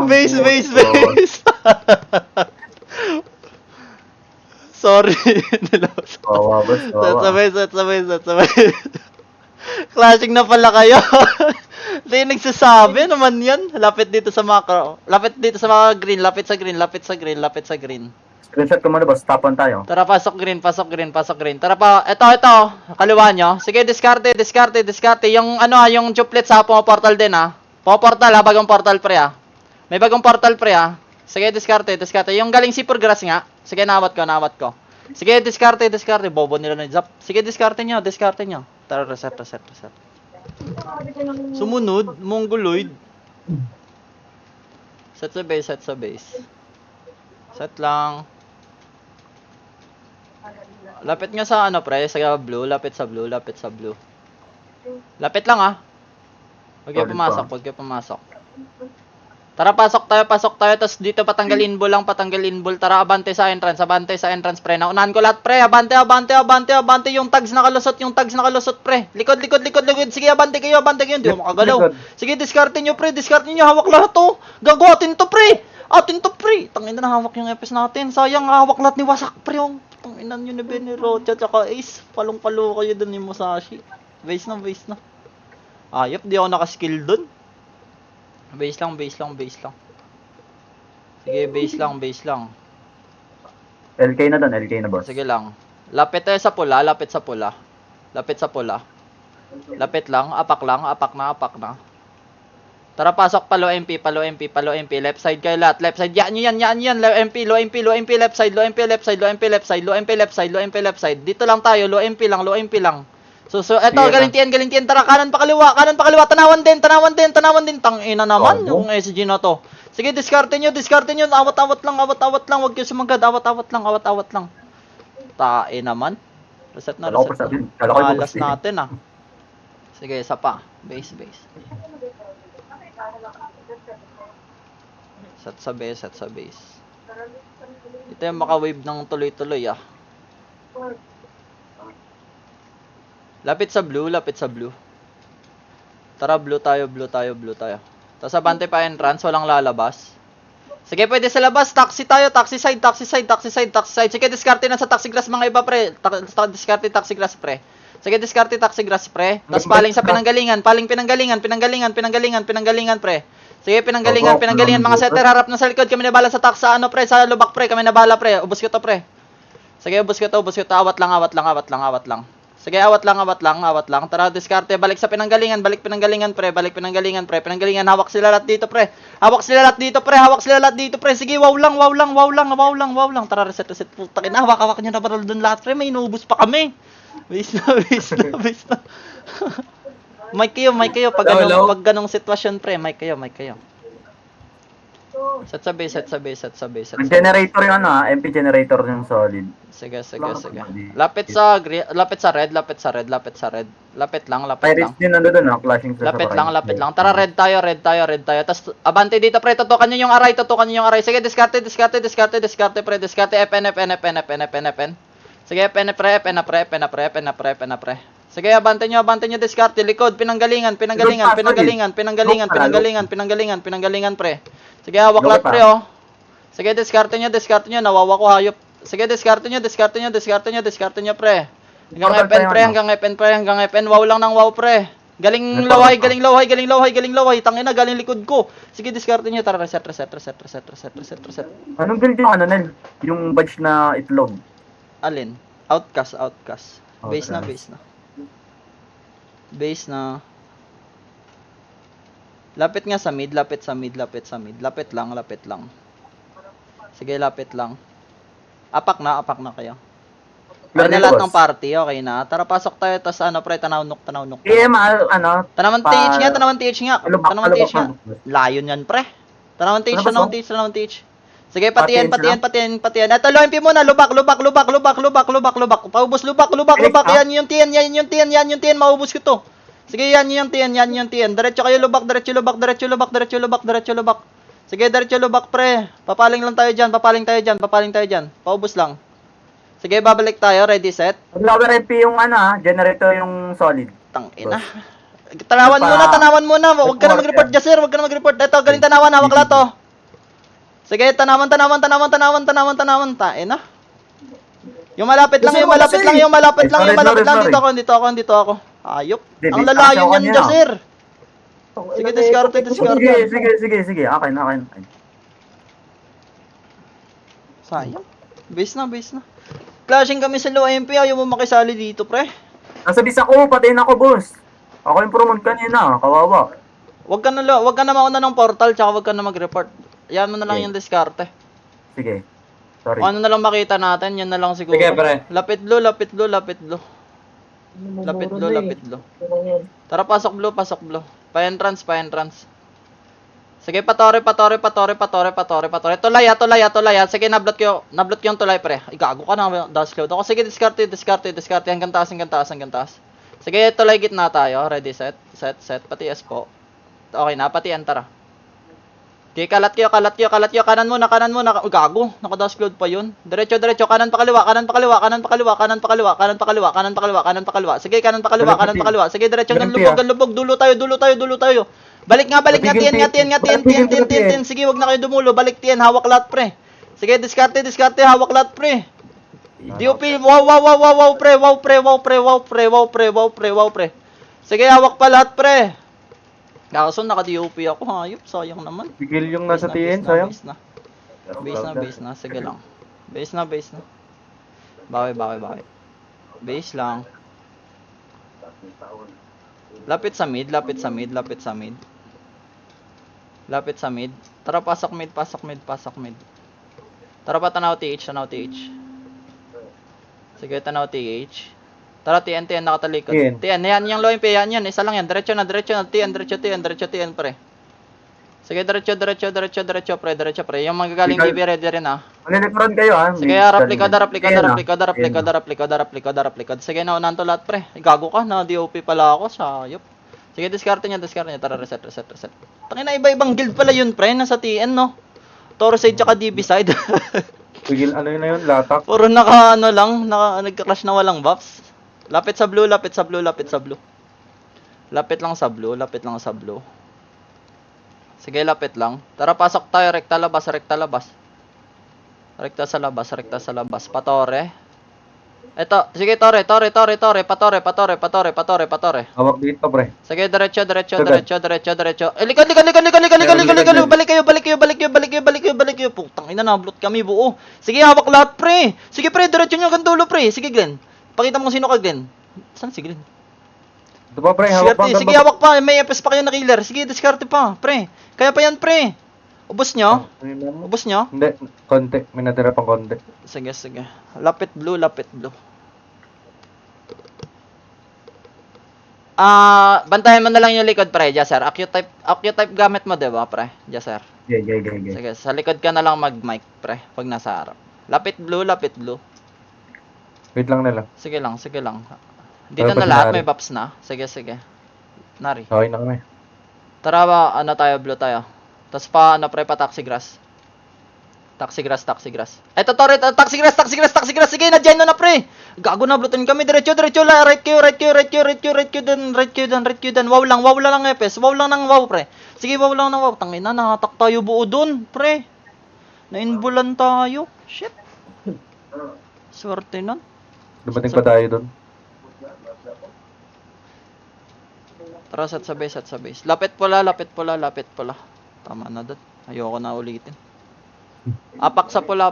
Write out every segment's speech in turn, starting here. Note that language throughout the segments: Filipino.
Base, base, base. Sorry. Kawawa, boss. Kawawa. Sabay. Clashing na pala kayo. Hindi nagsasabi naman yan. Lapit dito sa macro. Lapit dito sa mga green. Lapit sa green. Screenshot ko muna, boss. Top 1 tayo. Tara, pasok green. Tara pa, ito. Kaliwa nyo. Sige, diskarte. Yung yung duplets ha, pumaportal din ha. Pumaportal ha, bagong portal pre ha. May bagong portal pre ha. Sige, diskarte. Yung galing sipur grass nga. Sige, nawat ko. Sige, diskarte. Bobo nila na zap. Sige, diskarte nyo. Tara, reset. Sumunod, mongoloid. Set sa base. Set lang. Lapit nga sa pre, sa blue. Lapit sa blue. Lapit lang Huwag kayo pumasok. Tara, pasok tayo, tas dito patanggalin ball. Tara, abante sa entrance, pre. Naunahan ko lahat, pre. Abante. Yung tags nakalusot, pre. Likod. Sige, abante kayo. Hindi mo makagalaw. Sige, diskarte nyo, pre. Hawak lahat to. Gagawatin to, pre. Tangina na, hawak yung FS natin. Sayang, hawak lahat ni Wasak, pre. Tanginan nyo ni Benirocha, tsaka Ace. Palong-palo kayo dun ni Musashi. Base na. Ayop, di ako nakaskill dun. Base lang. Sige, base lang. LK na, boss. Sige lang. Lapit tayo sa pula. Lapit sa pula. Lapit lang. Apak na. Tara, pasok. Palo MP. Left side kayo lahat. Left side. Yan. Low MP. Left side. Dito lang tayo. Low MP lang. So, eto, galintian. Tara, kanan pa kaliwa. Tanawan din. Tangina naman, yung SG na to. Sige, diskarte nyo. Awat-awat lang. Huwag kayo sumagad. Awat-awat lang. Tae naman. Reset na. Malas natin, Sige, isa pa. Base. Set sa base. Ito yung maka-wave ng tuloy-tuloy, Lapit sa blue. Tara, blue tayo. Tapos abante pa entrance, walang lalabas. Sige, pwede sa labas. Taxi tayo, taxi side. Sige, diskarte na sa taxi grass mga iba, pre. Diskarte taxi grass, pre. Tapos paling sa pinanggalingan, pre. Sige, pinanggalingan. Mga setter, harap na sa likod. Kami nabala sa tax, sa pre, sa lubak, pre. Kami nabala, pre. Ubus ko to, pre. Sige, ubus ko to. Awat lang. Sige, awat lang. Tara, diskarte. Balik pinanggalingan, pre. Pinanggalingan. Hawak sila lahat dito, pre. Sige, wow lang. Tara, reset. Putakin na, hawak nyo na barol dun lahat, pre. May inuubos pa kami. Base na. Mic kayo. Pag ganong sitwasyon, pre. Mic kayo. Set sa base. Ang generator yung MP generator yung solid. Sige. Lapit sa red. Lapit lang. Pirates din doon, clashing sa Lapit lang. Tara, red tayo. Tapos, abante dito, pre. Tutukan nyo yung aray. Sige, diskarte, pre. Diskarte, FN. Sige, FN na, pre. Sige, abante nyo, diskarte. Likod, pinanggalingan, pre. Sige, hawak lahat, pre, Sige, diskarte nyo. Nawawa ko, hayop. Sige, diskarte nyo, pre. Hanggang FN. Wow lang ng wow, pre. Galing laway. Tangina, galing likod ko. Sige, diskarte nyo. Tara, reset. Anong build yung Nel? Yung badge na itlog. Alin? Outcast. Base na. Lapit nga sa mid. Lapit lang. Sige, lapit lang. Apak na kayo. Okay na lahat ng party, okay na. Tara, pasok tayo, tas pre, tanawnok. Tanawan TH nga. Layo niyan, pre. Tanawan TH. Sige, patian. Ito, low MP muna, lubak. Paubos, lubak. Yan yung tiyan, maubos ko to. Sige, yan yung tiyan. Diretso kayo, lubak. Sige, diretso lubak, pre. Papaling tayo dyan. Paubos lang. Sige, babalik tayo. Ready, set. Lower MP yung generator yung solid. Tangina. Tanawan muna, tanawan muna. Huwag ka na mag-report dyan, sir. Huwag ka na mag-report. Ito, galing tanawan. Hawak lahat, oh. Sige, tanawan. Tain na. Yung malapit lang. Dito ako. Ayop. Ang lalayo niyan dyan, sir. Sige, diskarte. Sige. Akin. Sayang. Base na. Clashing kami sa low MP. Ayaw mo makisali dito, pre. Nasa bis ako, patayin ako, boss. Ako yung promote kanina, kawawa. Wag ka na mauna ng portal, tsaka wag ka na mag-report. Yan mo na lang Okay. yung diskarte. Sige. Sorry. Kung ano na lang makita natin, yun na lang siguro. Sige, pre. Lapit blue. Tara, pasok blue. Pa-entrance. Sige, patore. Tulay. Sige, nablot ko yung tulay, pre. Ay, gago ka na, dash cloud ako. Sige, diskarte. Hanggang taas. Sige, tulay gitna tayo. Ready, set. Pati S po. Okay na, pati enter. Okay, kalat kayo. Kanan muna. Uy, gago. Naka-dash cloud pa yun. Diretso. Kanan pa kaliwa. Sige, kanan pa kaliwa. Sige, diretso ng lubog. Dulo tayo. Balik nga. Tien. Sige, wag na kayo dumulo. Balik, Tien. Hawak lahat, pre. Sige, diskarte. Hawak lahat, pre. DOP. Wow, pre. Sige, hawak pa lahat, pre. Kaso naka-DOP ako, hayop. Sayang naman. Bigil yung nasa TN, sayang. Base na. Sige lang. Base na. Bawi. Base lang. Lapit sa mid. Tara, pasok mid. Tara pa, tanaw TH. Sige, tanaw TH. Tara, TN, nakatalikod. TN, yan, yung low MP, yan. Isa lang yan. Diretso na. TN, pre. Sige, diretso, pre. Yung magagaling BB, ready rin, ah. Malilikuran kayo, ha? Sige, harap likod. Sige, naunahan to lahat, pre. Ay, gago ka, na DOP pala ako, sayop. Sige, diskarte niya. Tara, reset. Tangina, iba-ibang guild pala yun, pre, nasa TN, no? Toro side tsaka DB side. Bigil ano yun na yun, latak. Puro nagka-clash na walang buffs. Lapit sa blue. Lapit lang sa blue. Sige, lapit lang. Tara, pasok tayo. Rekta labas. Rekta sa labas. Patore. Eto, sige, tore. Patore. Hawak dito, pre. Sige, diretso. Likod. Balik kayo. Putang ina, nablot kami buo. Sige, hawak lahat, pre. Sige, pre, diretso nyo hanggang dulo, pre. Sige, Glenn. Pakita mo kung sino ka, Glenn. Saan si Glenn? Ito pa, pre. Hawak pa. Sige, hawak pa. May FS pa kayo na killer. Sige, diskarte pa, pre. Kaya pa yan, pre. Ubus nyo? Hindi, konti. May natira pang konti. Sige. Lapit blue. Bantayan mo na lang yung likod, pre, Jaser. Acute-type gamit mo, diba, pre? Jaser. Yeah. Sige, sa likod ka na lang mag-mic, pre, pag nasa harap. Lapit blue. Wait lang nila. Sige lang. Dito na lahat, may buffs na. Sige. Nari. Okay na kami. Tara ba, blue tayo. Tapos pa, pre, pa taxi grass. Eto, Torre, taxi grass. Sige, na-dyan na, pre. Gago na, blutin kami. Diretso. Right Q dun. Wow lang ang epes. Wow lang ng wow, pre. Sige, wow lang ng wow. Tangina, nakatak tayo buo dun, pre. Nainbulan tayo. Shit. Swerte nun. Dumating pa tayo doon. Tara, set sa base. Lapit pula. Tama na dun. Ayoko na ulitin. Paksa pula.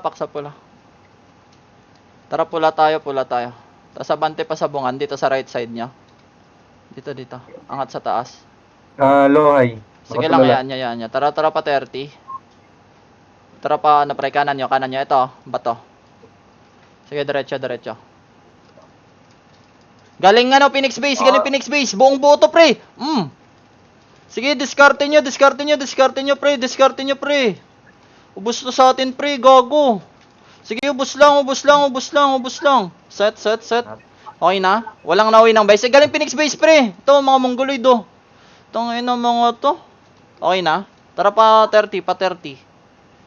Tara, pula tayo. Tapos abante pa sa bungan dito sa right side niya. Dito. Angat sa taas. Low high. Sige lang, yan niya. Tara pa 30. Tara pa, pre, kanan nyo. Ito, bato. Sige, diretso. Galing Phoenix base. Buong buo to, pre. Sige, diskarte nyo, pre. Ubus to sa atin, pre, gago. Sige, ubus lang. Set. Okay na? Walang nauwi ng base. Galing Phoenix base, pre. Ito, mga mongoloid, oh. Tangin na mga to. Okay na? Tara pa 30.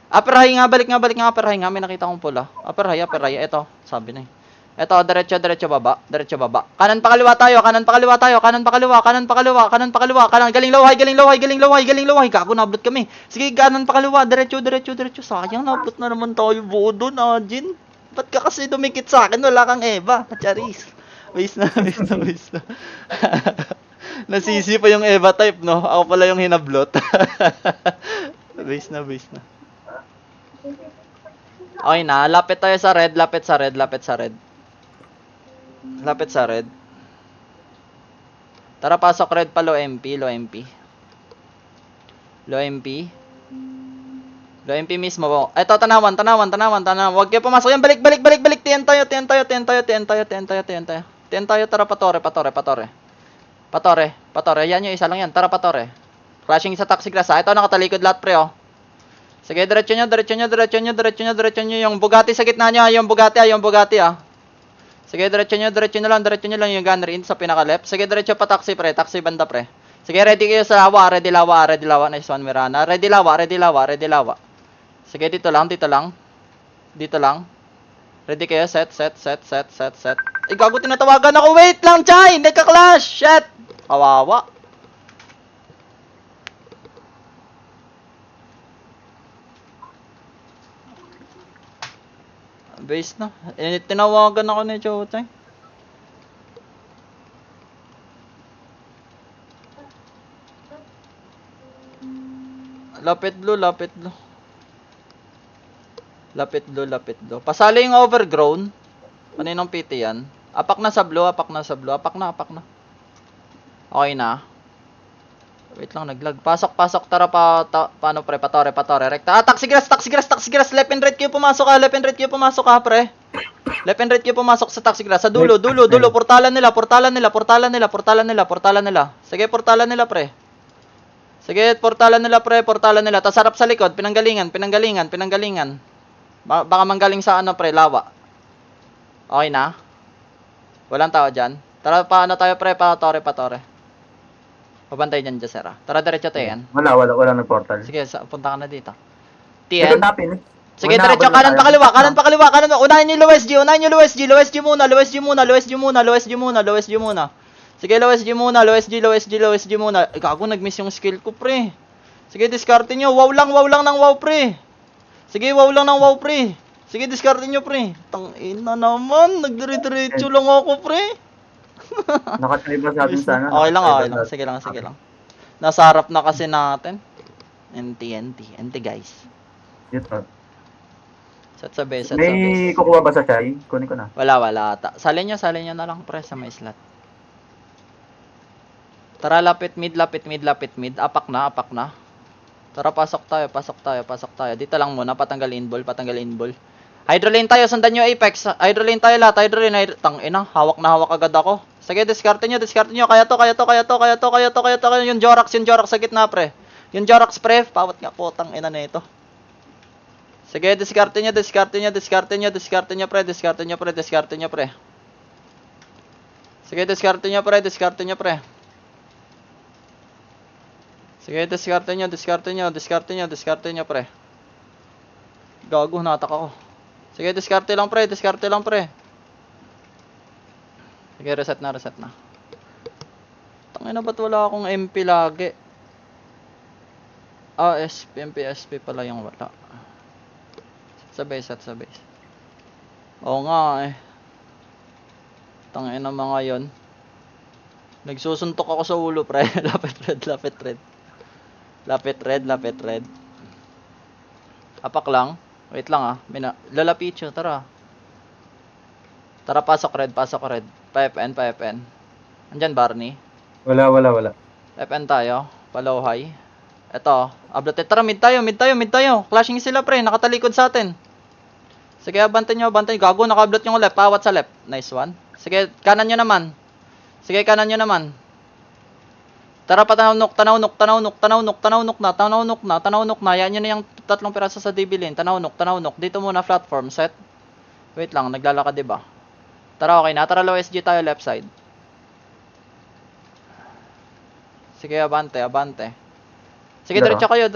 Upper high nga, balik nga, upper high nga. May nakita kong pula. Upper high. Ito, sabi na eh. Eto, diretso baba. Diretso baba. Kanan pa kaliwa tayo. Kanan pa kaliwa tayo. Kanan pa kaliwa. Kanan pa kaliwa. Kanan pa kaliwa. Kanan. Galing lowhay. Galing lowhay. Galing lowhay. Galing lowhay. Gago, nablot kami. Sige, kanan pa kaliwa. Diretso. Sayang, nablot na naman tayo buo doon, Jin. Ba't ka kasi dumikit sa akin? Wala kang Eva. Charis. Waste na. Nasisi pa yung Eva type, no? Ako pala yung hinablot. Waste na. Okay na. Lapit tayo sa red. Lapit sa red. Tara, pasok red pa, low MP. Low MP mismo. Eto, tanawan. Huwag kayo pumasok yan. Balik. Tiyan tayo. Tara, patore. Yan yung isa lang yan. Tara, patore. Crashing sa taxi glass, ha. Ito, nakatalikod lahat, pre, oh. Sige, diretso nyo. Yung Bugatti sa gitna nyo, yung Bugatti, ah. Sige, diretso nyo lang yung gunner in sa pinaka-left. Sige, diretso pa taxi, pre. Taxi banda, pre. Sige, ready kayo sa lawa. Ready lawa. Nice one, Mirana. Ready lawa. Sige, dito lang. Ready kayo, set. Gago, tinatawagan ako. Wait lang, Chay! Nagka-clash! Shit! Kawawa. Base na. Tinawagan ako ni Chotay. Lapit blue. Pasali yung overgrown. Kaninong PT yan? Apak na sa blue. Apak na. Okay na. Wait lang, naglag. Pasok. Tara paano, pre? Patore. Rekta. Taxi grass. Left and right kayo pumasok, ha. Pre. Left and right kayo pumasok sa taxi grass. Sa dulo. Portalan nila. Sige, portalan nila, pre. Tas harap sa likod. Pinanggalingan. Baka manggaling sa pre, lawa. Okay na? Walang tao dyan. Tara, paano tayo, pre? Patore. Pabantay dyan, Jacera. Tara, diretso tayo yan. Wala nag-portal. Sige, punta ka na dito. Ito TN. tapin. Sige, diretso, kanan pa kaliwa. Unahin nyo yung low SG. Low SG muna. Sige, low SG muna. Gago, nag-miss yung skill ko, pre. Sige, discard nyo. Wow lang ng wow, pre. Sige, discard nyo, pre. Tangina naman. Nagdiretso lang ako, pre. Nakatry ba sa atin sana? Okay lang. Sige lang. Nasa harap na kasi natin. NT guys. Dito. Set sa base. May kukuha ba sa Chai? Kunin ko na. Wala ata. Salin nyo na lang, pre, sa may slot. Tara, lapit mid. Apak na. Tara, pasok tayo. Dito lang muna, patanggal inball. Hydrolane tayo, sundan nyo Apex. Hydrolane tayo lahat, Tangina, hawak na hawak agad ako. Sige, discarte nyo. Kaya to. Yung Jorax sa gitna, pre. Yung Jorax, pre. Pawat nga po, tangina na ito. Sige, discarte nyo, pre. Sige, discarte nyo, pre. Gago, natak ako. Sige, diskarte lang, pre. Sige, reset na. Tangina, ba't wala akong MP lagi? MP pala yung wala. Set sa base. Oo nga, eh. Tangina mga yon. Nagsusuntok ako sa ulo, pre. Lapit red. Apak lang. Wait lang, lalapit yun, tara. Tara, pasok red. Pa-FN. Andyan, Barney. Wala. FN tayo. Palow high. Eto, update. Tara, mid tayo. Clashing sila, pre. Nakatalikod sa atin. Sige, abantin nyo. Gago, naka-update yung left. Pawat sa left. Nice one. Sige, kanan nyo naman. Tara, tanaw nuk na. Yan yun yung tatlong piraso sa DB lane. Tanaw nuk. Dito muna platform set. Wait lang, naglalakad, diba? Tara, okay na. Tara, low SG tayo left side. Sige, abante. Sige, diretso kayo.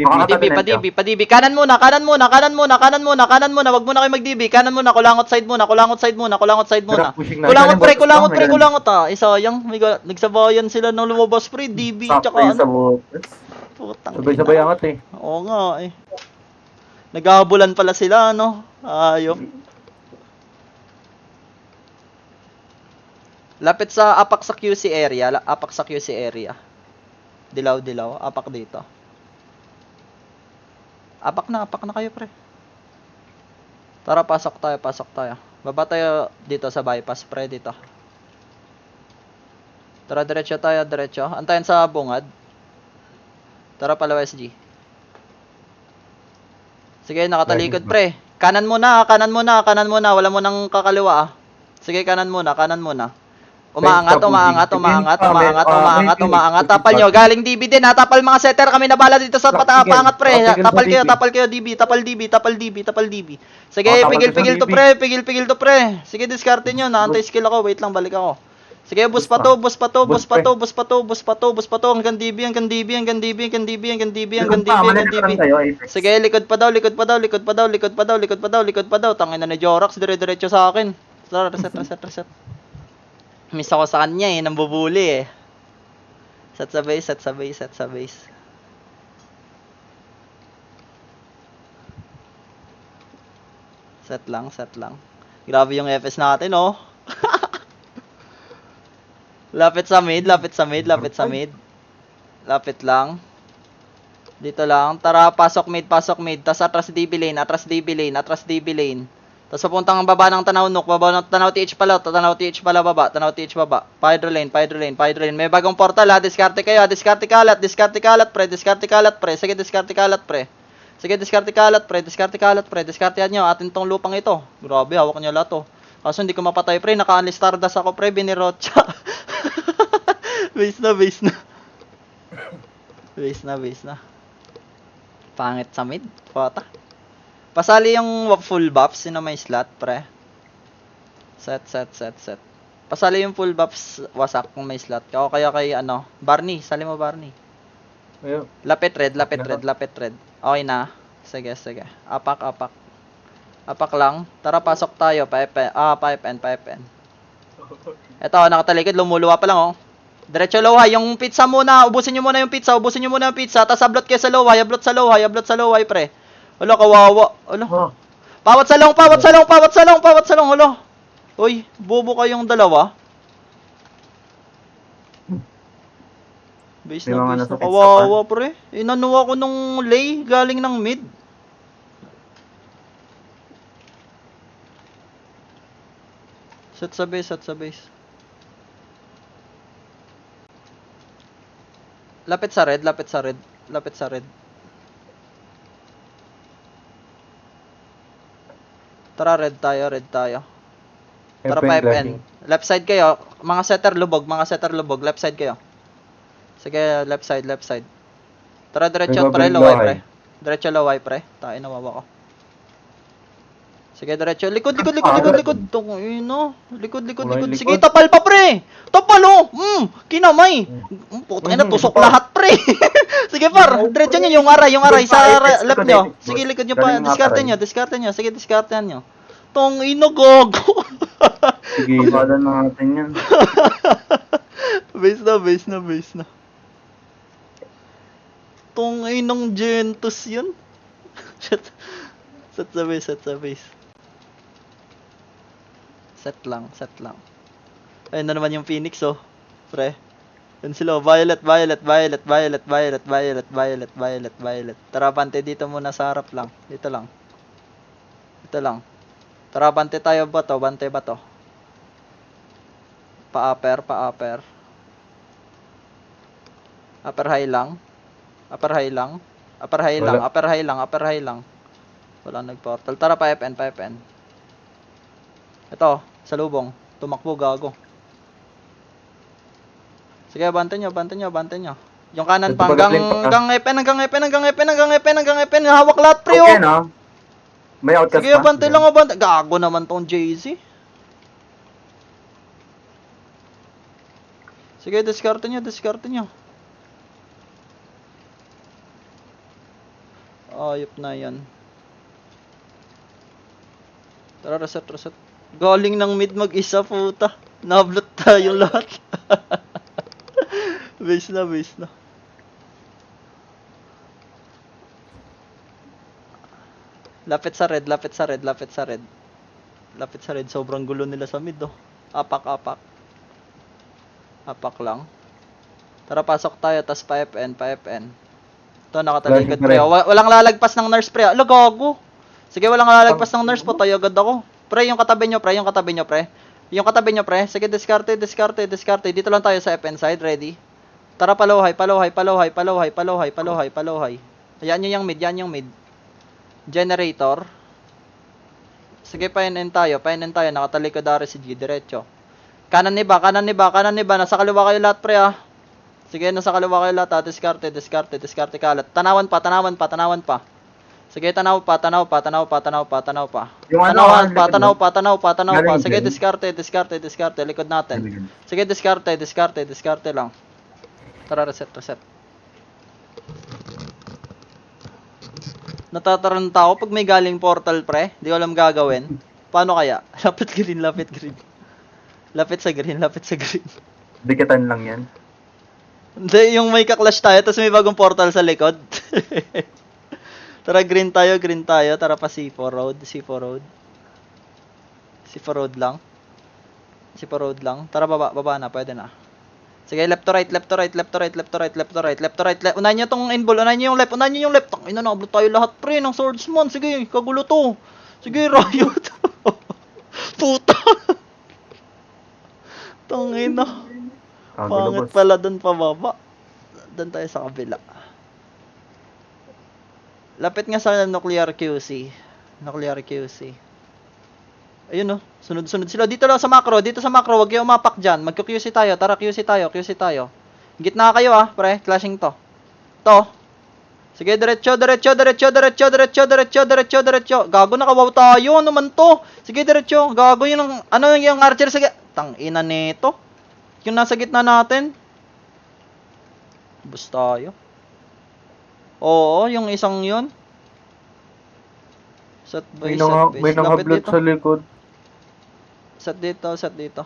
Pa DB. Kanan muna. Wag muna kayo mag-DB. Kanan muna, kulangot side muna. Pushing na. Kulangot pre. Sayang. May nagsabayan sila ng lumabas pre. DB, Sakto tsaka yun sa ano. butas. Putang Sabay-sabay ina. angat eh. Oo nga eh. Naghahabulan pala sila, no? Ayop. Lapit sa apak sa QC area. Dilaw. Apak dito. Apak na kayo, pre. Tara, pasok tayo. Baba tayo dito sa bypass, pre, dito. Tara, diretso tayo. Antayin sa bungad. Tara, pala SG. Sige, nakatalikod, pre. Kanan muna. Wala mo nang kakaliwa, ah. Sige, kanan muna. Umaangat. Tapal nyo. Galing DB din, ha. Tapal mga setter. Kami na bala dito sa paangat, pre. Tapal kayo, DB. Tapal DB. Sige, pigil to, pre. Sige, diskarte nyo. Naantay skill ako. Wait lang, balik ako. Sige, bus pa to. Hanggang DB. Sige, likod pa daw. Tangin na ni Jorax, dire-diretso sa akin. Reset. Miss ako sa kanya eh, nambubuli eh. Set sa base. Set lang. Grabe yung FS natin, oh. Lapit sa mid. Lapit lang. Dito lang. Tara, pasok mid. Tas atras DB lane. Tas papuntang baba ng Tanaw Nook. Tanaw TH pala baba. Hydro lane. May bagong portal, ha. Diskarte kayo, ha. Diskarte kalat, pre. Sige, diskarte kalat, pre. Diskartehan nyo. Atin tong lupang ito. Grabe, hawak nyo lahat, oh. Kaso hindi ko mapatay, pre. Naka-unlist Stardust ako, pre. Binirotcha. Base na. Pangit sa mid. Pata. Pasali yung full buffs. Sino may slot, pre? Set. Pasali yung full buffs wasak kung may slot. O kaya kay Barney. Sali mo, Barney. Ayun. Lapit red. Okay na. Sige. Apak lang. Tara, pasok tayo. Pipe end. Eto, nakatalikod. Lumuluwa pa lang, oh. Diretso low high. Yung pizza muna. Ubusin nyo muna yung pizza. Tapos ablot kayo sa low high. Ablot sa low high, pre. Wala, kawawa. Wala. Pawat salong. Wala. Uy, bobo kayong dalawa. Base na. Kawawa, pre. Inanuwa ko nung lay. Galing ng mid. Set sa base. Lapit sa red. Tara, red tayo. Tara, pipe end. Left side kayo. Mga setter lubog. Left side kayo. Sige, left side. Tara, diretso, pre. Low high, pre. Tayo, nawawa ko. Sige, diretso. Likod. Likod. Sige, tapal pa, pre. Tapal, oh. Kinamay. Putang ina, tusok lahat, pre. Sige, par. Diretso nyo yung aray sa left nyo. Sige, likod nyo pa. Diskarte nyo. Sige, diskartehan nyo. Tong ino, gogo. Sige, ibadan natin yan. Base na. Tong inong Gentus yun. Set sa base. Set lang. Ayun na naman yung Phoenix, oh. Pre. Yun sila, violet. Tara, bante dito muna sa harap lang. Dito lang. Tara, bante tayo ba to? Pa-upper. Upper high lang. Wala nag-portal. Tara, pipe end. Ito, salubong. Tumakbo, gago. Sige, bante nyo. Yung kanan pa, hanggang epen. Hawak lahat, pre, oh. Okay, no? May outcast Sige, bante lang. Gago naman tong JC. Sige, diskarte nyo. Ayop na yan. Tara, reset. Galing ng mid mag-isa, puta. Nablot tayo lahat. Base na. Lapit sa red. Sobrang gulo nila sa mid, oh. Apak. Apak lang. Tara, pasok tayo, tas pa-FN. Ito, nakatalikod, pre. Walang lalagpas ng nurse, pre. Ala, gago. Sige, walang lalagpas ng nurse po. Tayo agad ako. Pre, yung katabi nyo, pre. Yung katabi nyo, pre. Sige, diskarte. Dito lang tayo sa FN side. Ready? Tara, palawhay. Yan yung mid. Generator. Sige, painin tayo. Nakatalikod dari si G. Diretso. Kanan ni ba? Nasa kaliwa kayo lahat, pre, ah. Sige, nasa kaliwa kayo lahat, ah. Diskarte kalat. Tanawan pa. Sige, tanaw pa. Yung Tanaw pa. Galing, Sige, galing. diskarte. Likod natin. Sige, diskarte lang. Tara, reset. Natataranta ako pag may galing portal, pre. Di ko alam gagawin. Paano kaya? Lapit green. Lapit sa green. Dikitan lang yan. Hindi, yung may kaklash tayo, tapos may bagong portal sa likod. Tara, green tayo. Tara pa C4 road. C4 road lang. Tara, baba na, pwede na. Sige, left to right. Unahin nyo tong inball, unahin nyo yung left. Ina, nakablot tayo lahat, pre, ng swordsman. Sige, kagulo to. Sige, riot. Puta. Tangina. Pangit pala dun pababa. Dun tayo sa kabila. Lapit nga sa nuclear QC. Ayun, oh. Sunod sila. Dito lang sa macro. Huwag kayo umapak dyan. Magka-QC tayo. Tara, QC tayo. Gitna kayo, ah, pre. Clashing to. Sige, diretso. Gago, nakawaw tayo. Ano man to? Sige, diretso. Gago yun. Yung archer. Sige. Tangina nito. Yung nasa gitna natin. Bus tayo. Oo, yung isang yun. Set May base. nangablot sa likod. Set dito.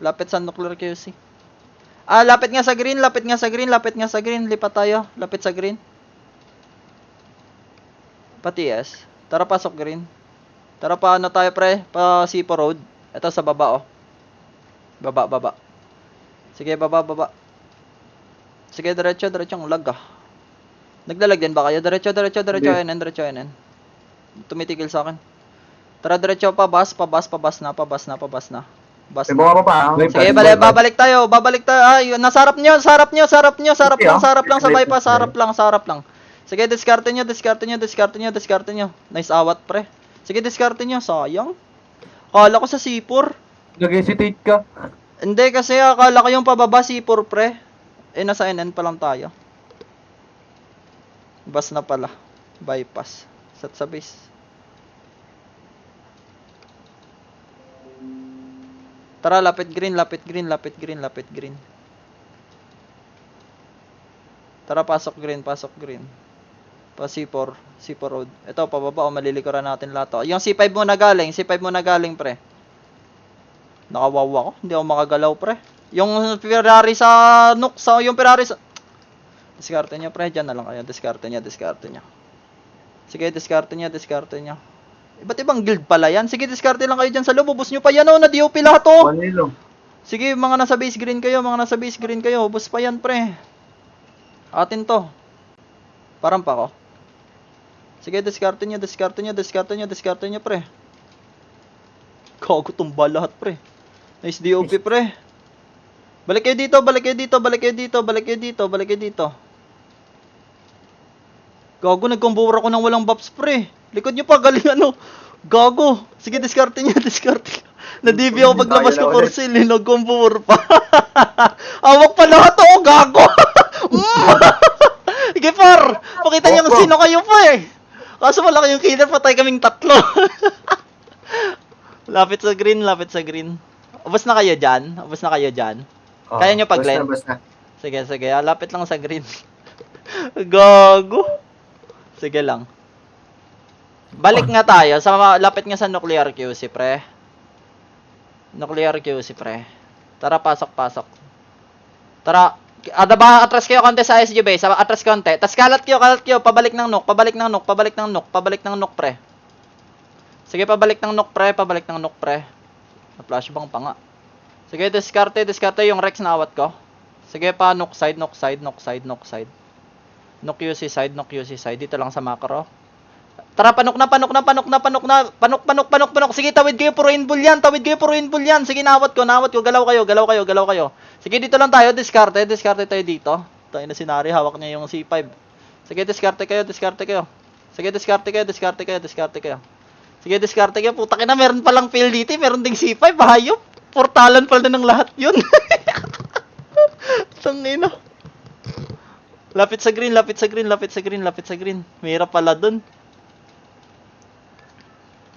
Lapit sa nuclear QC. Ah, lapit nga sa green. Lipat tayo. Lapit sa green. Pati S. Tara, pasok green. Tara, pa ano tayo, pre? Pa C4 road. Ito sa baba, oh. Baba. Sige, baba. Sige, diretso. Ang lag, ah. Naglalag din ba kayo? Diretso, NN. Tumitigil sa akin. Tara, diretso, pabas na. May bumaba pa, ah. Sige, babalik tayo. Ay, nasarap nyo. Sarap lang sa bypass. Sarap lang. Sige, diskarte nyo. Nice awat, pre. Sige, diskarte nyo. Sayang. Akala ko sa C4. Nag-hesitate ka. Hindi, kasi akala ko yung pababa C4, pre. Nasa NN pa lang tayo. Bus na pala. Bypass. Set sa base. Tara, lapit green. Tara, pasok green. Pa C4 road. Ito, pababa, o malilikuran natin lahat. Oh. Yung C5 mo na galing, pre. Nakawawa ko, hindi ako makagalaw, pre. Yung Ferrari sa diskarte nyo, pre. Diyan na lang kayo. Diskarte nyo. Sige, diskarte nyo. Iba't ibang guild pala yan. Sige, diskarte lang kayo dyan sa loob. Ubus nyo pa yan, oh. Na-DOP lahat, oh. Manilo. Sige, mga nasa base green kayo. Ubus pa yan, pre. Atin to. Parang pa ko. Sige, diskarte nyo, pre. Kago, tumba lahat, pre. Nice DOP, pre. Balik kayo dito. Gago, nagkumbura ko ng walang buffs, pre. Likod nyo pa, galing ano. Gago. Sige, diskarte nyo. Na-DB ako paglabas ko for sale, nagkumbura pa. Awak pa lahat, oh, gago. Sige, par. Pakita nyo kung sino kayo pa, eh. Kaso wala kayong killer, patay kaming tatlo. Lapit sa green. Ubus na kayo dyan. Oh, Kaya nyo pag-lend? basta. Sige. Lapit lang sa green. Gago. Sige lang. Balik nga tayo. Lapit nga sa nuclear QC, pre. Nuclear QC, pre. Tara, pasok. Tara. Atras kayo konti sa SG base. Atras konti. Tas kalat kayo. Pabalik ng nok, pre. Sige, pabalik ng nok, pre. Na-flashbang pa nga. Sige, diskarte yung Rex na awat ko. Sige pa, nok side. Nok QC side. Dito lang sa macro. Tara, panok na. Sige, tawid kayo, puro inbull yan. Sige, nawat ko. Galaw kayo. Sige, dito lang tayo, diskarte tayo dito. Tayo na sinari, hawak niya yung C5. Sige, diskarte kayo. Sige, diskarte kayo. Sige, diskarte kayo. Puta na, meron palang field dito, meron ding C5, hayop. Portalan pala ng lahat yun. Tangina. Lapit sa green. Mahirap pala dun.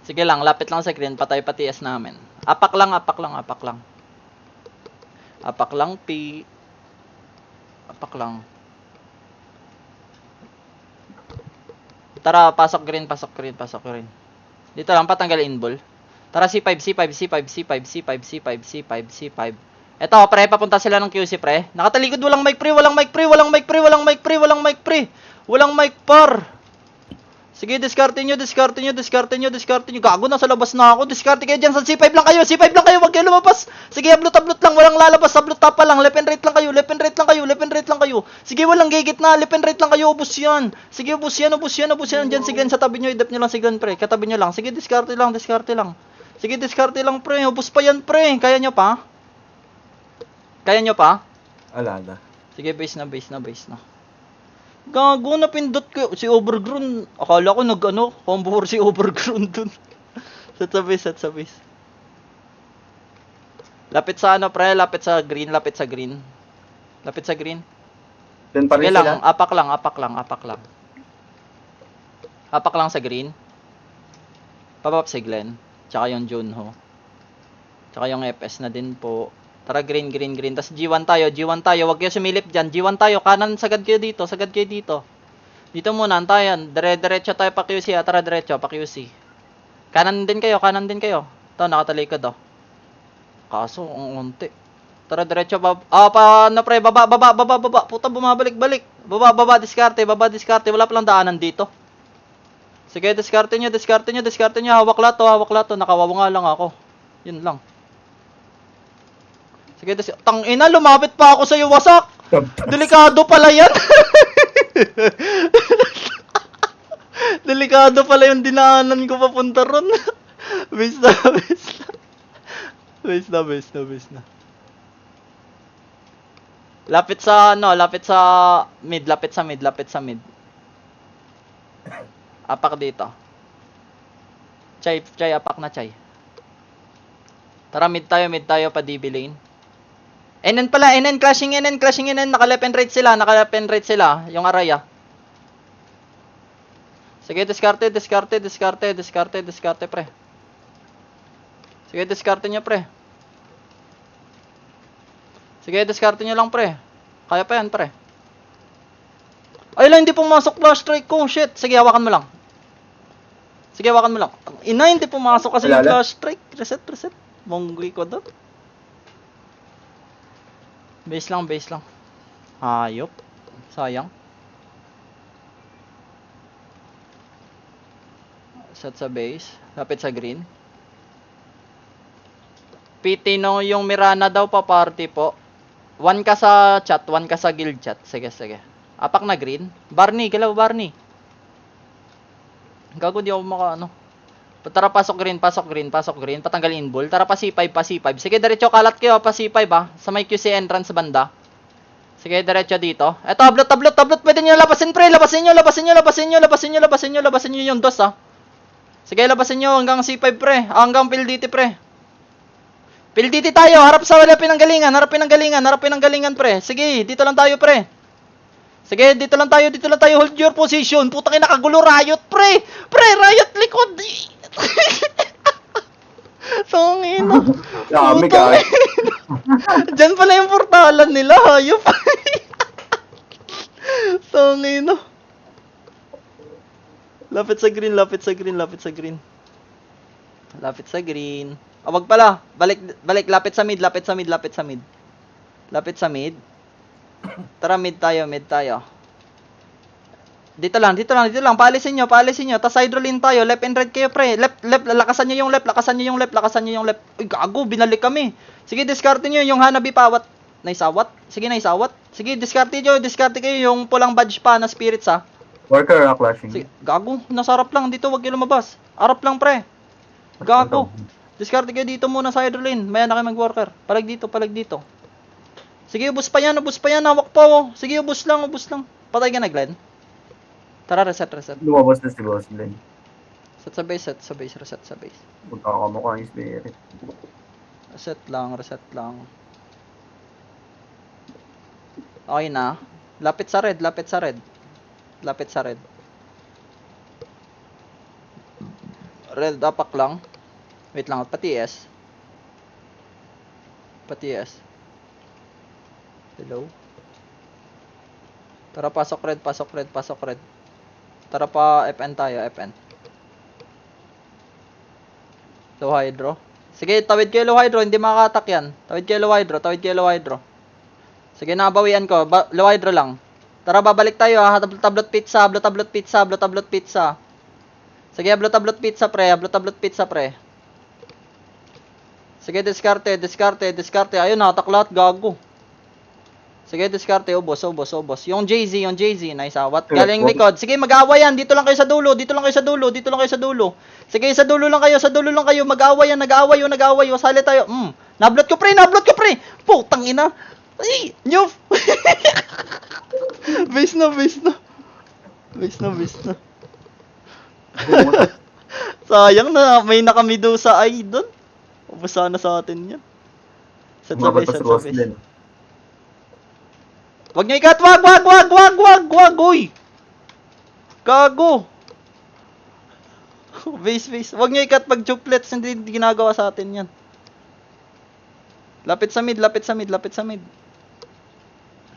Sige lang, lapit lang sa green, patay pati S namin. Apak lang. Apak lang. Tara, pasok green. Dito lang, patanggal inball. Tara, C5. Eto, pre, papunta sila ng QC, pre. Nakatalikod, walang mic, pre. Walang mic, par. Sige, diskarte nyo. Gago, nasa labas na ako. Diskarte kayo dyan sa C5 lang kayo. Wag kayo lumabas. Sige, ablot lang. Walang lalabas. Ablot tapa lang. Left and right lang kayo. Sige, walang gigit na. Left and right lang kayo. Ubus yan. Sige, ubus yan. Dyan, sige, sa tabi nyo. Idap nyo lang si Glenn, pre. Katabi nyo lang. Sige, diskarte lang. Sige, diskarte lang, pre. Ubus pa yan, pre. Kaya nyo pa? Ala na. Sige, base na. Gago, napindot ko. Si Overgrown. Akala ko combo si Overgrown dun. Set sa base. Lapit sa pre. Lapit sa green. Doon pa Sige rin lang, sila. apak lang. Apak lang sa green. Pabab si Glenn. Tsaka yung Junho. Tsaka yung FS na din po. Tara, green. Tas G1 tayo. Huwag kayo sumilip dyan. G1 tayo. Kanan, sagad kayo dito. Dito muna, antayan. Diretso tayo pa QC. Tara, diretso pa QC. Kanan din kayo. Ito, nakatalikod, oh. Kaso, ang unti. Tara, diretso. Pre, baba. Puta, bumabalik-balik. Baba, diskarte. Wala palang daanan dito. Sige, diskarte nyo. Hawak lato. Nakawawa nga lang ako. Yun lang. Sige, tangina, lumapit pa ako sa'yo, wasak! Delikado pala yan! Delikado pala yung dinaanan ko papunta ron. Base na. Lapit sa mid. Apak dito. Chay, apak na chay. Tara, mid tayo pa DB lane. NN pala, clashing NN, naka left and right sila, yung Araya. Sige, diskarte, pre. Sige, diskarte nyo, pre. Sige, diskarte nyo lang, pre. Kaya pa yan, pre. Ay lang, hindi pumasok flash strike ko, shit. Sige, hawakan mo lang. Ina, hindi pumasok kasi yung flash strike. Reset. Monggoy ko doon. Base lang. Hayop. Sayang. Set sa base. Lapit sa green. PT no yung Mirana daw pa party po. 1 ka sa chat, 1 ka sa guild chat. Sige. Apak na green. Barney, galaw Barney. Gago, di ako Tara, pasok green. Patanggal inbull. Tara, pa C5. Sige, diretso kalat kayo. Pa C5, sa may QC entrance banda. Sige, diretso dito. Eto, ablot. Pwede nyo labasin, pre. Labasin nyo yung dos, Sige, labasin nyo hanggang C5, pre. Hanggang PLDT, pre. PLDT tayo. Harap sa harapin ng galingan, pre. Sige, dito lang tayo, pre. Hold your position. Putang ina, kagulo, riot, pre. Riot likod. Tangina. Dami ka. Diyan pala yung portalan nila, hayop. Tangina. Lapit sa green, lapit sa green, lapit sa green. Lapit sa green. Ah, wag pala. Balik, lapit sa mid, lapit sa mid, lapit sa mid. Lapit sa mid. Tara, mid tayo, mid tayo. Dito lang, dito lang, dito lang. Paalisin nyo, paalisin nyo. Tas hydroline tayo. Left and right kayo, pre. Left, lakasan nyo yung left, lakasan nyo yung left, lakasan nyo yung left. Uy, gago, binalik kami. Sige, discard nyo yung Hanabi pawat. Nice awat. Sige, nice awat. Sige, discard nyo, discard kayo yung pulang badge pa na spirits, ha. Worker, clashing. Sige, gago, nasarap lang dito, wag kayo lumabas. Arap lang, pre. Gago. Discard kayo dito muna sa hydroline. Maya na kayo mag-worker. Palag dito, palag dito. Sige, ubus pa yan, hawak pa, oh. Sige, ubus lang, ubus lang. Patay ka na, Glenn. Tara, reset, reset. Lumabas na si Boss Glenn. Set sa base, set sa base, reset sa base. Magkakamukha yung spirit. Reset lang, reset lang. Okay na. Lapit sa red, lapit sa red. Lapit sa red. Red, apak lang. Wait lang, pati S. Pati S. Hello? Tara, pasok red, pasok red, pasok red. Tara pa, FN tayo, FN. Low hydro. Sige, tawid kayo low hydro, hindi makakatak yan. Tawid kayo low hydro, tawid kayo low hydro. Sige, nabawian ko. Low hydro lang. Tara, babalik tayo ha. Tablot pizza, tablot pizza, tablot pizza. Sige, tablot pizza pre, tablot pizza pre. Sige, diskarte, diskarte, diskarte. Ayun, nakatak lahat, gago. Sige, diskarte, ubos, ubos, ubos. Yung JZ, nice awat. Galing likod. Sige, mag-aaway yan. Dito lang kayo sa dulo, dito lang kayo sa dulo, dito lang kayo sa dulo. Sige, sa dulo lang kayo, sa dulo lang kayo. Mag-aaway yan, nag-aaway yun, nag-aaway yun. Sali tayo. Nablot ko pre, nablot ko pre. Putang ina. Ay, nyuf. Base na, base na. Base na, base na. Sayang na, may nakamidusa ay doon. Ubus sana sa atin yan. Set sa base, set sa base. Wag nyo ikat, wag, uy! Gago! Base, base. Wag nyo ikat pag chuplets, hindi ginagawa sa atin yan. Lapit sa mid, lapit sa mid, lapit sa mid.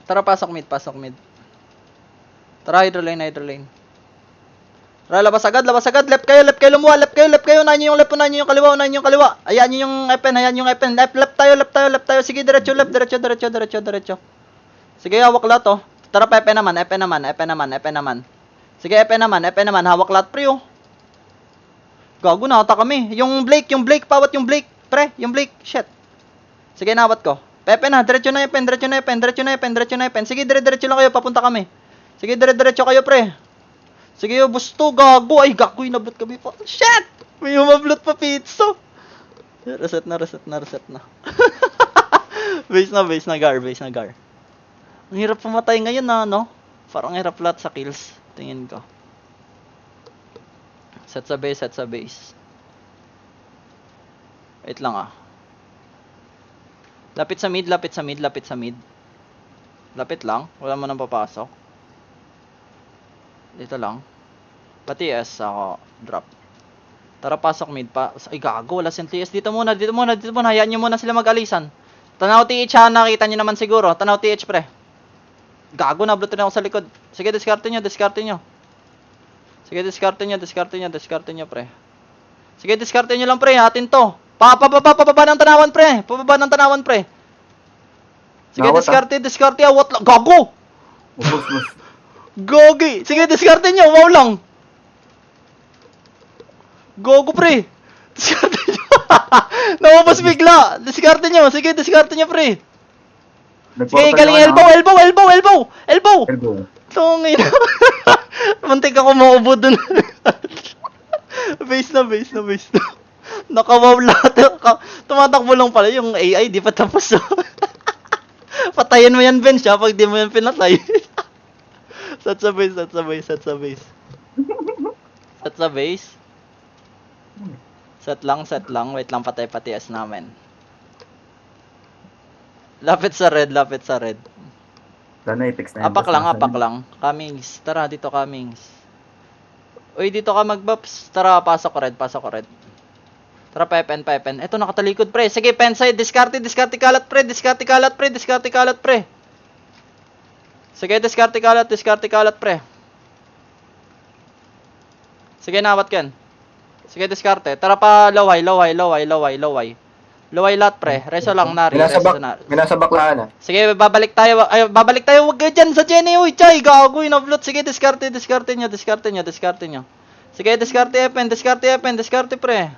Tara, pasok mid, pasok mid. Tara, hydrolane, hydrolane. Tara, labas agad, left kayo, lumuha, left kayo, unahin nyo yung left, unahin nyo yung kaliwa, unahin nyo yung kaliwa. Ayan nyo yung FN, ayan yung FN. Left tayo. Sige, diretso, left, diretso. Sige, hawak lahat, oh. Tara pa, FN naman. Sige, FN naman. Hawak lahat, pre, oh. Gago, nakata kami. Yung Blake, pawat yung Blake. Pre, yung Blake, shit. Sige, nawat ko. Pepe na, diretso na FN. Sige, diretso lang kayo, papunta kami. Sige, diretso kayo, pre. Sige, ubos to, gago. Ay, gago, inablot kami pa. Shit! May umablot pa pizza. Reset na. Base na, gar. Ang hirap pumatay ngayon na, no? Parang hirap lahat sa kills. Tingin ko. Set sa base. Wait lang, ah. Lapit sa mid. Lapit lang. Wala mo nang papasok. Dito lang. Pati S ako. Drop. Tara, pasok mid pa. Ay, gago. Wala siyang TS. Dito muna. Hayaan nyo muna sila mag-alisan. Tanaw TH ha. Nakita nyo naman siguro. Tanaw TH, pre. Gago, nabluto na ako sa likod. Sige, diskarte nyo. Sige, diskarte nyo, pre. Sige, diskarte nyo lang, pre. Atin to. Pababa ng tanawan, pre. Sige, diskarte. Awat lang. Gago! Ubus. Gogi! Sige, diskarte nyo. Wow lang. Gogo, pre. Diskarte nyo. Naubos bigla. Diskarte nyo. Sige, diskarte nyo, pre. Sige, galing elbow. Tungin. Muntik ako maubo dun. Base na. Nakawaw lahat. Tumatakbo lang pala yung AI. Di pa tapos. Patayin mo yan, Bench, ha, pag di mo yan pinatay. Set sa base. Set lang. Wait lang, patay pati S namin. Lapit sa red. Sana i-fix na Apak lang. Cummings. Tara, dito Cummings. Uy, dito ka mag-buffs. Tara, pasok ko red. Tara, pa FN. Eto, nakatalikod, pre. Sige, pen side. Diskarte kalat, pre. Sige, diskarte kalat, pre. Sige, nawat Ken. Sige, diskarte. Tara pa, loway. Loway lahat, pre. Reso lang, Nari. Reso na. Minasa baklaan ah. Sige, babalik tayo. Ay, babalik tayo. Huwag kayo dyan sa Jenny. Uy, chay, gago. Inablot. Sige, diskarte nyo. Sige, diskarte, pre.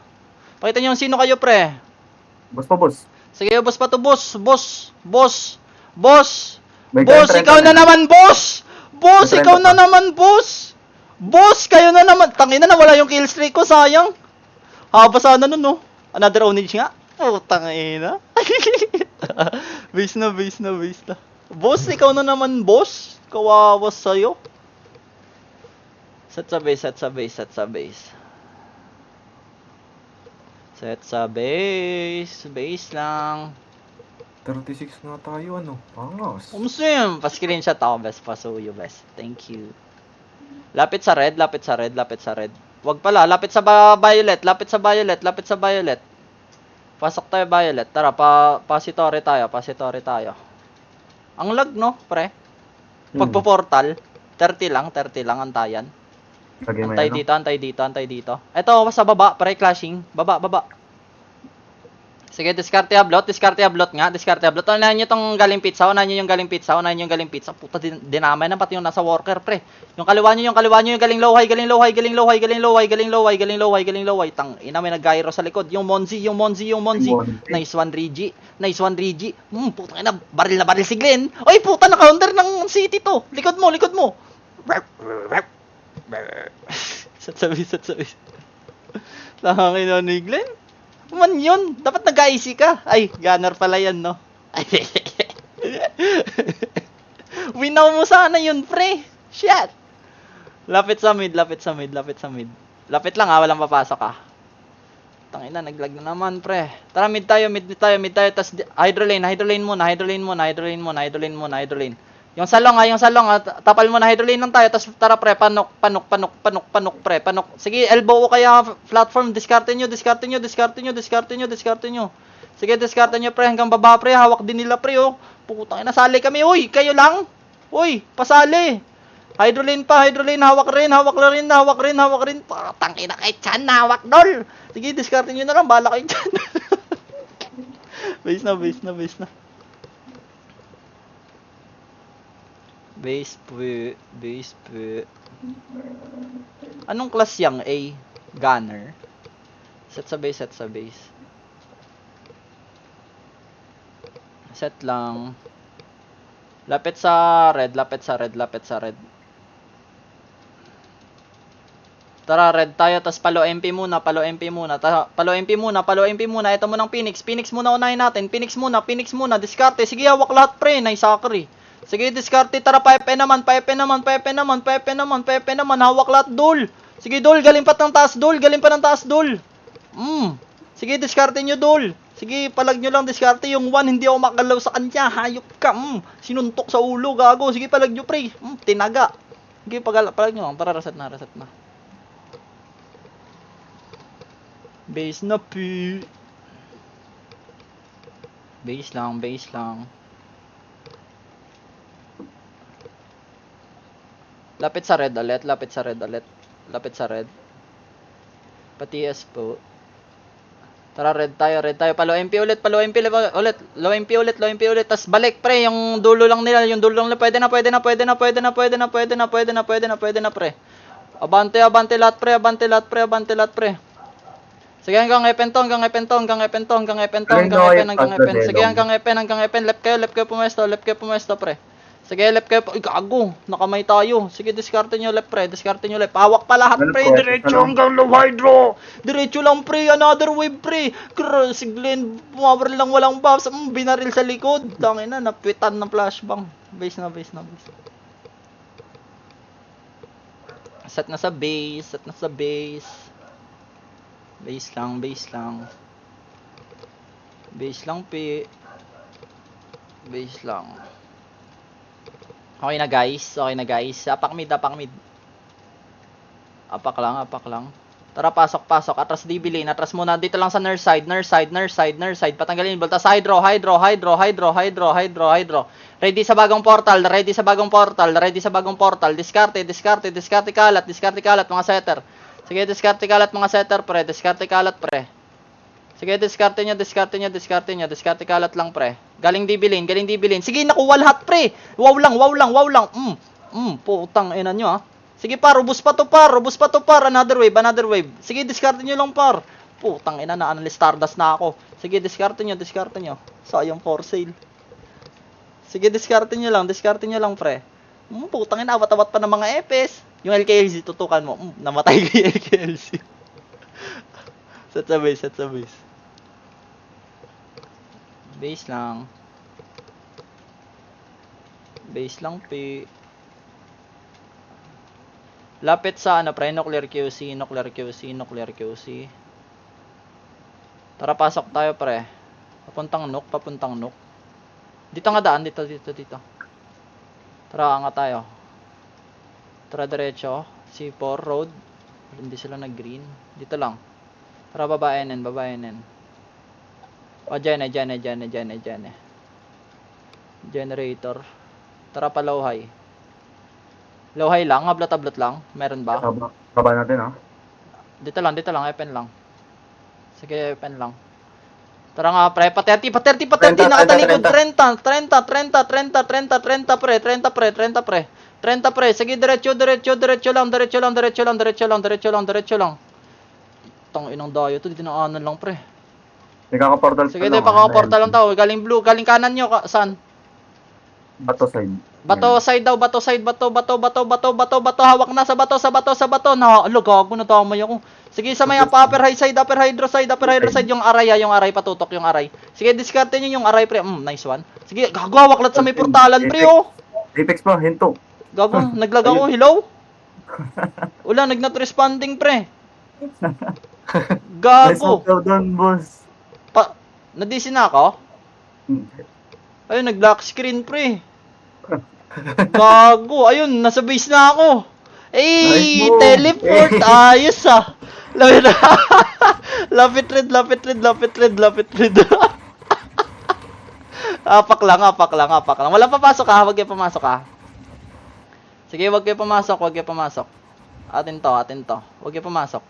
Pakita nyo sino kayo, pre. Boss pa, boss. Sige, boss pa to, boss. May Boss, trend ikaw na naman, boss! Boss, May ikaw trend na pa. naman, boss! Boss, kayo na naman. Tangina na, wala yung kill streak ko, sayang. Haba sana nun, no? Another ownage nga. Oh, tangina. base na. Boss, ikaw na naman, boss. Kawawa sa'yo. Set sa base. Base lang. 36 na tayo, ano? Pangas. Kumusta yun? Pa-screenshot ako, best. Pasuyo, best. Thank you. Lapit sa red. Wag pala, lapit sa violet. Pasok tayo violet. Tara, pasitore tayo. Ang lag, no, pre? Pagpo-portal, 30 lang antayan. Lagay mo Antay dito. Eto, sa baba, pre, clashing. Baba. Sige, diskarte ablot nga. Unahin nyo tong galing pizza. Puta, dinamay na pati yung nasa worker, pre. Yung kaliwa nyo yung galing lowhay. Tang ina, may nag-gyro sa likod. Yung Monzi. Nice one, Rigi. Putang ina, baril na baril si Glenn. Oy, puta, na-counter ng city to. Likod mo. Satsabi. Langin na ni Glenn. Man yun, dapat nag-IC ka. Ay, gunner pala yan, no? Winaw mo sana yun, pre. Shit. Lapit sa mid. Lapit lang ha, walang papasok ha. Tangina, naglag na naman, pre. Tara, mid tayo. Tas hydrolane muna. Yung salong ha, tapal mo na hydrolane lang tayo. Tas tara, pre, panok, pre. Sige, elbow ko kaya platform, diskarte nyo. Sige, diskarte nyo, pre, hanggang baba, pre. Hawak din nila, pre, oh. Putang ina, sali kami, uy, kayo lang. Uy, pasali. Hydrolane, hawak rin. Tang ina, kahit chan, hawak dol. Sige, diskarte nyo na lang, bala kayo dyan. base na. Base po. Anong class yang A? Gunner. Set sa base. Set lang. Lapit sa red. Tara, red tayo, tas palo MP muna. Palo MP muna. Ito mo ng Phoenix. Phoenix muna unahin natin. Phoenix muna. Diskarte. Sige, hawak lahat, pre. Nice sakri. Sige, diskarte. Tara, PFP naman. Hawak lahat, dol. Sige, dol. Galing pa ng taas, dol. Sige, diskarte nyo, dol. Sige, palag nyo lang diskarte. Yung 1, hindi ako makalaw sa kanya. Hayop ka. Sinuntok sa ulo, gago. Sige, palag nyo, pre. Tinaga. Sige, palag nyo lang. Tara, reset na. Base na, pi. Base lang. Lapit sa red ulit. Pati S po. Tara, red tayo. Palo MP ulit. Low MP ulit. Tas balik, pre. Yung dulo lang nila. Pwede na, pre. Abante lahat, pre. Sige, hanggang epen. Sige, hanggang epen. Left kayo pumesto, pre. Sige, left kayo. Ay, gago. Nakamay tayo. Sige, diskarte nyo left, pre. Hawak pa lahat, pre. Diretso hanggang low hydro. Diretso lang, pre. Another wave, pre. Si Glenn, bumabaril lang walang buffs. Binaril sa likod. Tangina, napitan ng flashbang. Base na. Set na sa base. Base lang. Base lang. Okay na guys. Apak mid. Apak lang. Tara, pasok. Atras DB lane. Atras muna. Dito lang sa nurse side. Patanggalin yung volta. Hydro. Ready sa bagong portal. Diskarte kalat. Mga setter. Sige, diskarte kalat mga setter, pre. Diskarte kalat, pre. Sige, diskarte nyo, diskarte nyo, diskarte nyo. Diskarte kalat lang, pre. Galing dibilin, galing dibilin. Sige, nakuha lahat, pre. Wow lang, wow lang, wow lang. Putang ina nyo, ha. Sige, par, ubus pa to, par. Ubus pa to, par. Another wave, another wave. Sige, diskarte nyo lang, par. Putang ina na, analyst Stardust na ako. Sige, diskarte nyo, diskarte nyo. Sayang for sale. Sige, diskarte nyo lang, pre. Putang ina, awat-awat pa ng mga EPS. Yung LKLC, tutukan mo. Namatay ko yung LKLC. Set sa base, set sa base. Base lang. Base lang, pi. Lapit sa ano, pre, nuclear QC, nuclear QC, nuclear QC. Tara, pasok tayo, pre. Papuntang nuk, papuntang nuk. Dito nga daan, dito. Tara, nga tayo. Tara, diretso. C4 road. Hindi sila nag-green. Dito lang. Tara, babaenin. O, dyan. Generator. Tara pa, low high. Low high lang, ablat-ablat lang. Meron ba? Baba natin, ha? Dito lang, FN lang. Sige, FN lang. Tara nga, pre, pa 30, nakatalikod, 30, pre. 30, pre, sige, diretso lang. Tang inang dayo to, dinaanan lang, pre. May kakaportal Sige, di, pakakaportal lang tao. Galing blue, galing kanan nyo, saan? Bato side. Bato side daw, bato. Hawak na sa bato. Alo, gago, natamay ako. Sige, sa may upper high side, upper hydro side, yung aray, patutok yung aray. Sige, diskarte nyo yung aray, pre. Nice one. Sige, gago, hawaklat sa may portalan, pre, oh. Apex pa, hinto. Gago, naglag ako, hello? Wala, nag-not responding, pre. Nice Gago. move daw doon, boss. Nadisi na ako? Ayun, nag-lock screen, pre. Gago, ayun, nasa base na ako. Nice move. Teleport, ayos ah. Lapit red. Apak lang. Wala papasok ha, wag kayo pumasok ha. Sige, wag kayo pumasok. Atin to. Wag kayo pumasok.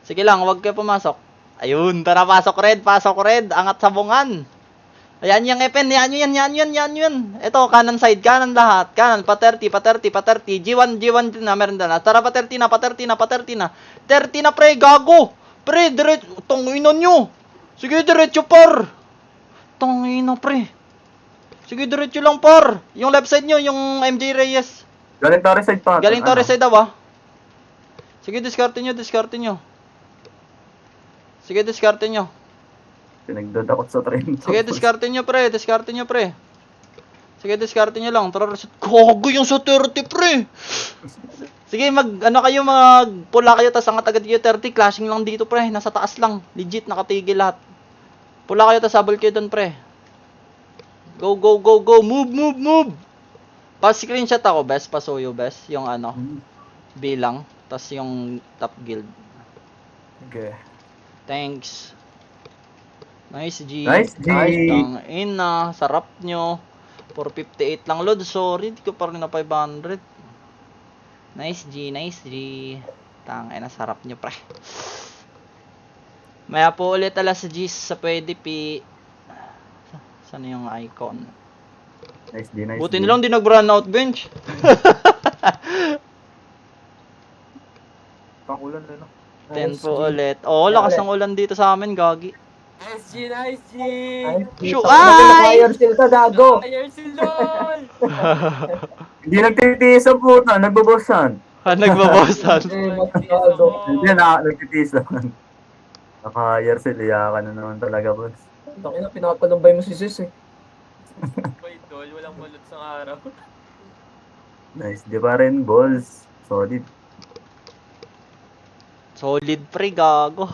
Sige lang, wag kayo pumasok. Ayun, tara, pasok red. Angat sa bungan. Ayan yung FN, yan yun. Ito, kanan side, kanan lahat. Kanan, pa 30. G1 na, meron na. Tara, pa 30 na. 30 na, pre, gago. Pre, diretso, tangina nyo. Sige, diretso, par. Tangina, pre. Sige, diretso lang, par. Yung left side nyo, yung MJ Reyes. Galing Torres side pa. Galing Torres side daw, ah. Sige, diskarte nyo. Sige, diskarte nyo. Pinagdadakot sa train. Sige, diskarte nyo, pre. Sige, diskarte nyo lang. Tara, gago yung sa 30, pre. Sige, pula kayo, tas angat agad yung 30. Clashing lang dito, pre. Nasa taas lang. Legit, nakatigil lahat. Pula kayo, tas habol kayo dun, pre. Go. Move. Pa-screenshot ako, best. Pasuyo, best. Yung bilang. Tas yung top guild. Okay. Thanks. Nice G. Ina, sarap nyo. 458 lang load. Sorry, di ko pa rin na 500. Nice G. Ina, sarap nyo, pre. Maya po ulit alas G sa pwede pi. Saan yung icon? Nice G. Buti nilang di nag-run out bench. Pangulan na, no? 10 po ulit. Oo, lakas ng ulan dito sa amin, gagi. Nice G! Shoot! Ay! Fire seal ka, gago! Hindi nagtitiis ang puta, nagbabosan. Nagbabawasan. Hindi na, nagtitiis naman. Naka-hire sila, iyakan na naman talaga, boss. Takina, pinapalumbay mo si Sis eh. Boy, tol, walang balot sa araw. Nice, di pa rin, balls. Solid. Solid, pre, gago.